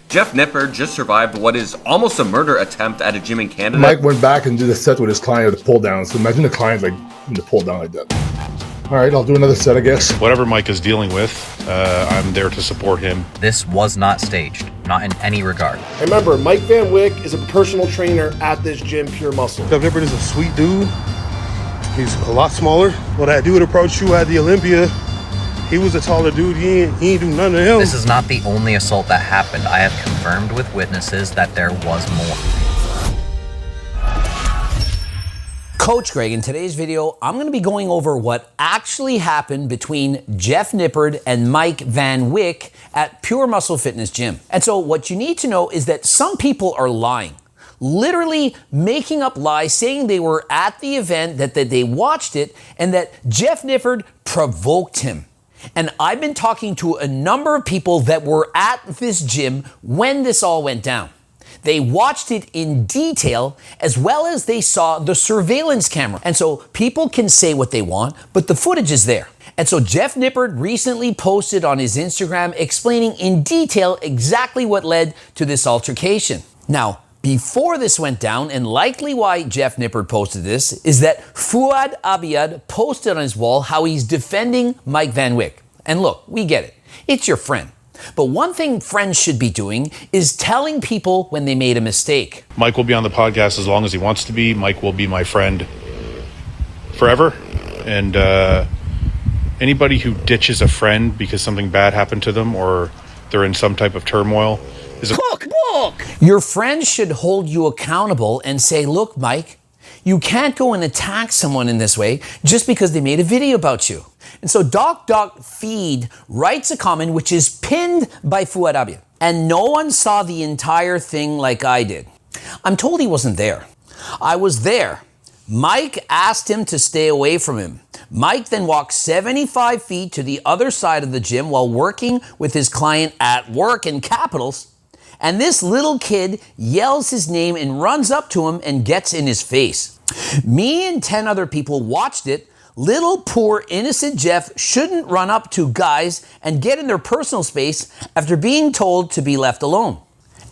Jeff Nippard just survived what is almost a murder attempt at a gym in Canada. Mike went back and did a set with his client with a pull down. So imagine the client like in the pull down like that. All right, I'll do another set, I guess. Whatever Mike is dealing with, I'm there to support him. This was not staged, not in any regard. And remember, Mike Van Wyck is a personal trainer at this gym, Pure Muscle. Jeff Nippard is a sweet dude. He's a lot smaller. When that dude approached you at the Olympia, he was a taller dude. He ain't do nothing to him. This is not the only assault that happened. I have confirmed with witnesses that there was more. Coach Greg, in today's video, I'm going to be going over what actually happened between Jeff Nippard and Mike Van Wyck at Pure Muscle Fitness Gym. And so what you need to know is that some people are lying, literally making up lies, saying they were at the event, that they watched it, and that Jeff Nippard provoked him. And I've been talking to a number of people that were at this gym when this all went down. They watched it in detail, as well as they saw the surveillance camera. And so people can say what they want, but the footage is there. And so Jeff Nippard recently posted on his Instagram explaining in detail exactly what led to this altercation. Now, before this went down, and likely why Jeff Nippard posted this, is that Fouad Abiad posted on his wall how he's defending Mike Van Wyck. And look, we get it. It's your friend. But one thing friends should be doing is telling people when they made a mistake. Mike will be on the podcast as long as he wants to be. Mike will be my friend forever. And anybody who ditches a friend because something bad happened to them or they're in some type of turmoil is a book. Your friends should hold you accountable and say, look, Mike, you can't go and attack someone in this way just because they made a video about you. And so Doc Feed writes a comment which is pinned by Fouad Abiad. And no one saw the entire thing like I did. I'm told he wasn't there. I was there. Mike asked him to stay away from him. Mike then walked 75 feet to the other side of the gym while working with his client at work in capitals. And this little kid yells his name and runs up to him and gets in his face. Me and 10 other people watched it. Little poor innocent Jeff shouldn't run up to guys and get in their personal space after being told to be left alone.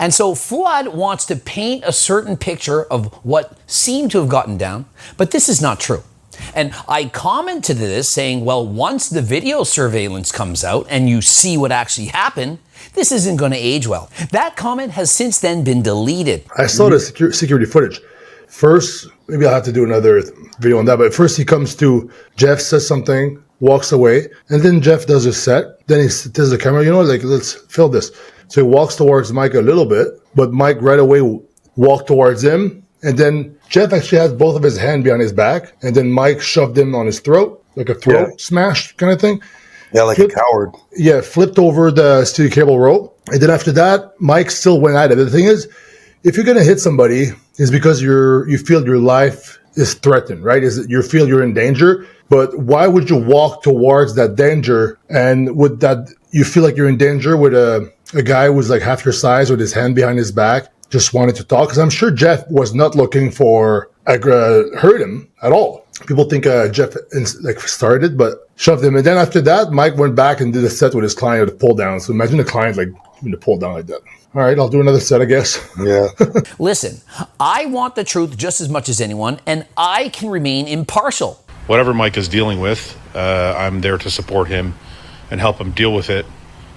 And so Fouad wants to paint a certain picture of what seemed to have gotten down, but this is not true. And I commented to this saying, well, once the video surveillance comes out and you see what actually happened, this isn't going to age well. That comment has since then been deleted. I saw the security footage. First, maybe I'll have to do another video on that, but first he comes to, Jeff says something, walks away, and then Jeff does his set. Then he tells the camera, like, let's film this. So he walks towards Mike a little bit, but Mike right away walked towards him, and then Jeff actually has both of his hands behind his back, and then Mike shoved him on his throat, like a throat smash kind of thing. Yeah, like a coward. Yeah, flipped over the steel cable rope. And then after that, Mike still went at it. The thing is, if you're going to hit somebody, it's because you feel your life is threatened, right? You feel you're in danger. But why would you walk towards that danger? And with that, you feel like you're in danger with a guy who's like half your size with his hand behind his back, just wanted to talk? Because I'm sure Jeff was not looking for hurt him at all. People think Jeff started, but shoved him. And then after that, Mike went back and did a set with his client with a pull down. So imagine the client like doing the pull down like that. All right, I'll do another set, I guess. Yeah. Listen, I want the truth just as much as anyone, and I can remain impartial. whatever Mike is dealing with, I'm there to support him and help him deal with it.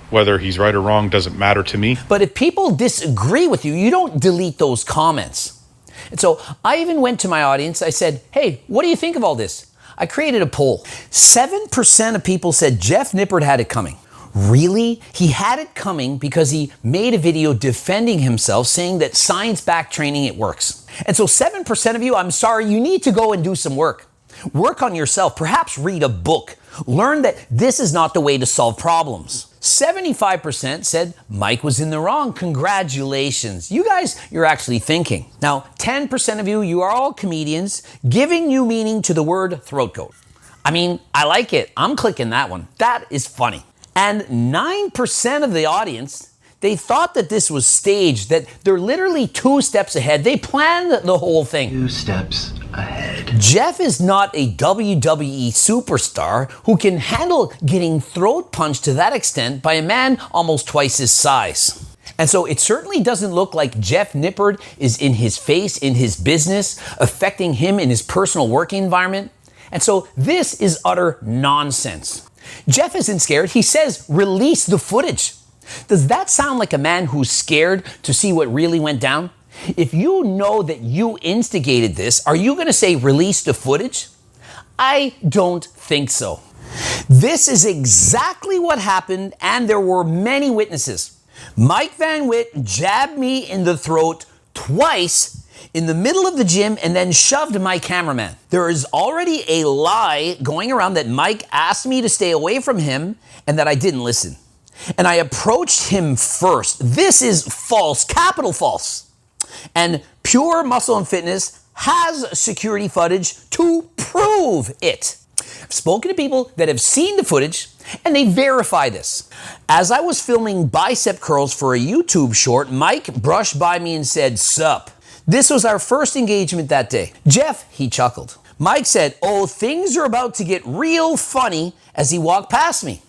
Whether he's right or wrong doesn't matter to me. But if people disagree with you, you don't delete those comments. And so I even went to my audience. I said, hey, what do you think of all this? I created a poll. 7% of people said Jeff Nippard had it coming. Really? He had it coming because he made a video defending himself, saying that science-backed training, it works. And so 7% of you, I'm sorry, you need to go and do some work. Work on yourself, perhaps read a book. Learn that this is not the way to solve problems. 75% said Mike was in the wrong. Congratulations. You guys, you're actually thinking. Now, 10% of you, you are all comedians, giving new meaning to the word throat goat. I mean, I like it. I'm clicking that one. That is funny. And 9% of the audience, they thought that this was staged, that they're literally 2 steps ahead. They planned the whole thing. 2 steps ahead. Jeff is not a WWE superstar who can handle getting throat punched to that extent by a man almost twice his size. And so it certainly doesn't look like Jeff Nippard is in his face, in his business, affecting him in his personal working environment. And so this is utter nonsense. Jeff isn't scared. He says, release the footage. Does that sound like a man who's scared to see what really went down? If you know that you instigated this, are you going to say release the footage? I don't think so. This is exactly what happened, and there were many witnesses. Mike Van Witt jabbed me in the throat twice in the middle of the gym and then shoved my cameraman. There is already a lie going around that Mike asked me to stay away from him and that I didn't listen. And I approached him first. This is false, capital false. And Pure Muscle and Fitness has security footage to prove it. I've spoken to people that have seen the footage and they verify this. As I was filming bicep curls for a YouTube short, Mike brushed by me and said, "Sup." This was our first engagement that day. Jeff, he chuckled. Mike said, "Oh, things are about to get real funny," as he walked past me.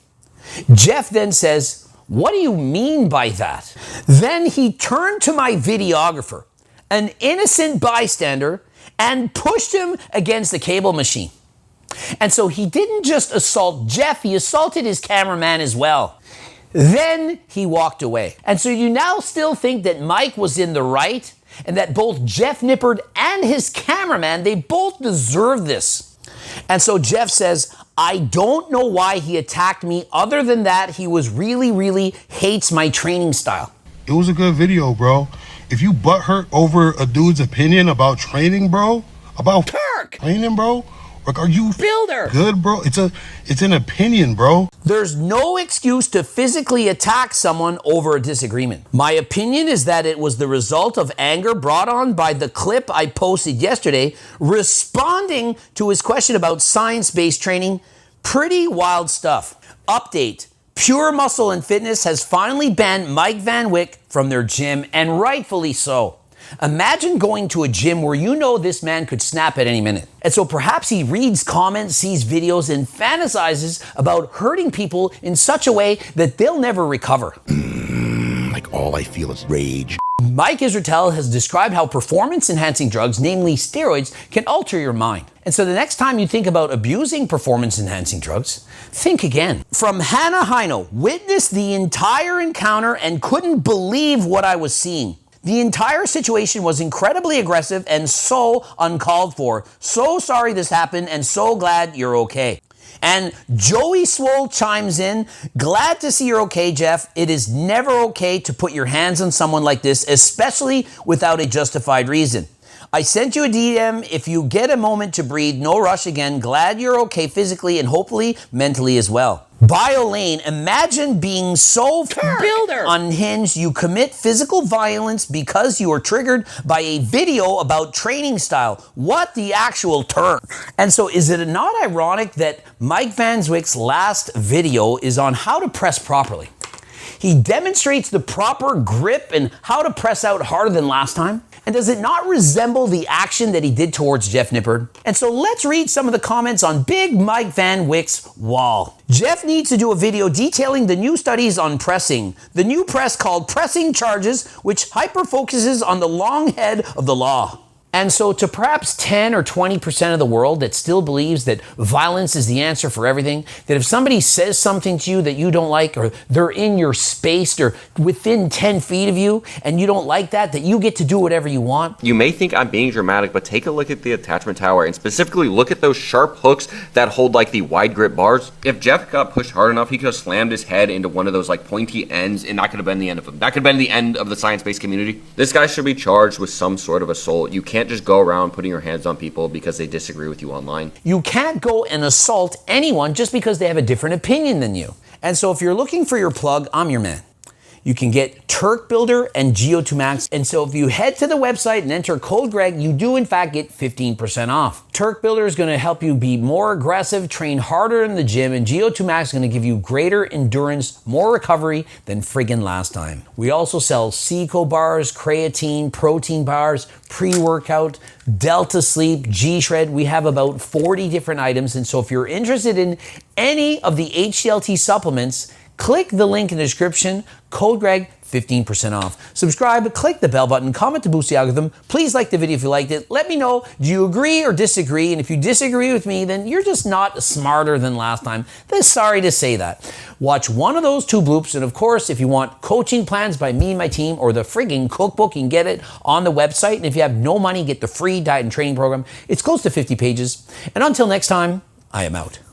Jeff then says, "What do you mean by that?" Then he turned to my videographer, an innocent bystander, and pushed him against the cable machine. And so he didn't just assault Jeff, he assaulted his cameraman as well. Then he walked away. And so you now still think that Mike was in the right and that both Jeff Nippard and his cameraman, they both deserve this. And so Jeff says, "I don't know why he attacked me other than that he really hates my training style." It was a good video, bro. If you butthurt over a dude's opinion about training, bro, about training, bro, like, are you good, bro? It's an opinion, bro. There's no excuse to physically attack someone over a disagreement. My opinion is that it was the result of anger brought on by the clip I posted yesterday responding to his question about science-based training. Pretty wild stuff. Update. Pure Muscle and Fitness has finally banned Mike Van Wick from their gym, and rightfully so. Imagine going to a gym where you know this man could snap at any minute. And so perhaps he reads comments, sees videos, and fantasizes about hurting people in such a way that they'll never recover. Like all I feel is rage. Mike Israetel has described how performance-enhancing drugs, namely steroids, can alter your mind. And so the next time you think about abusing performance-enhancing drugs, think again. From Hannah Hino, witnessed the entire encounter and couldn't believe what I was seeing. The entire situation was incredibly aggressive and so uncalled for. So sorry this happened and so glad you're okay. And Joey Swole chimes in, "Glad to see you're okay, Jeff. It is never okay to put your hands on someone like this, especially without a justified reason. I sent you a DM. If you get a moment to breathe, no rush again. Glad you're okay physically and hopefully mentally as well." BioLane, imagine being so unhinged you commit physical violence because you were triggered by a video about training style. What the actual term? And so is it not ironic that Mike Van Wick's last video is on how to press properly? He demonstrates the proper grip and how to press out harder than last time. And does it not resemble the action that he did towards Jeff Nippard? And so let's read some of the comments on Big Mike Van Wick's wall. Jeff needs to do a video detailing the new studies on pressing. The new press called Pressing Charges, which hyper-focuses on the long head of the law. And so to perhaps 10 or 20% of the world that still believes that violence is the answer for everything, that if somebody says something to you that you don't like, or they're in your space or within 10 feet of you and you don't like that you get to do whatever you want. You may think I'm being dramatic, but take a look at the attachment tower and specifically look at those sharp hooks that hold like the wide grip bars. If Jeff got pushed hard enough, he could have slammed his head into one of those like pointy ends and that could have been the end of him. That could have been the end of the science-based community. This guy should be charged with some sort of assault. You can't just go around putting your hands on people because they disagree with you online. You can't go and assault anyone just because they have a different opinion than you. And so if you're looking for your plug, I'm your man. You can get Turk Builder and GO2 Max. And so if you head to the website and enter code Greg, you do in fact get 15% off. Turk Builder is going to help you be more aggressive, train harder in the gym, and GO2 Max is going to give you greater endurance, more recovery than friggin' last time. We also sell Seco bars, creatine, protein bars, pre-workout, Delta Sleep, G-Shred. We have about 40 different items. And so if you're interested in any of the HCLT supplements, click the link in the description, code Greg, 15% off. Subscribe, click the bell button, comment to boost the algorithm. Please like the video if you liked it. Let me know, do you agree or disagree? And if you disagree with me, then you're just not smarter than last time. Then sorry to say that. Watch one of those 2 bloops. And of course, if you want coaching plans by me and my team or the frigging cookbook, you can get it on the website. And if you have no money, get the free diet and training program. It's close to 50 pages. And until next time, I am out.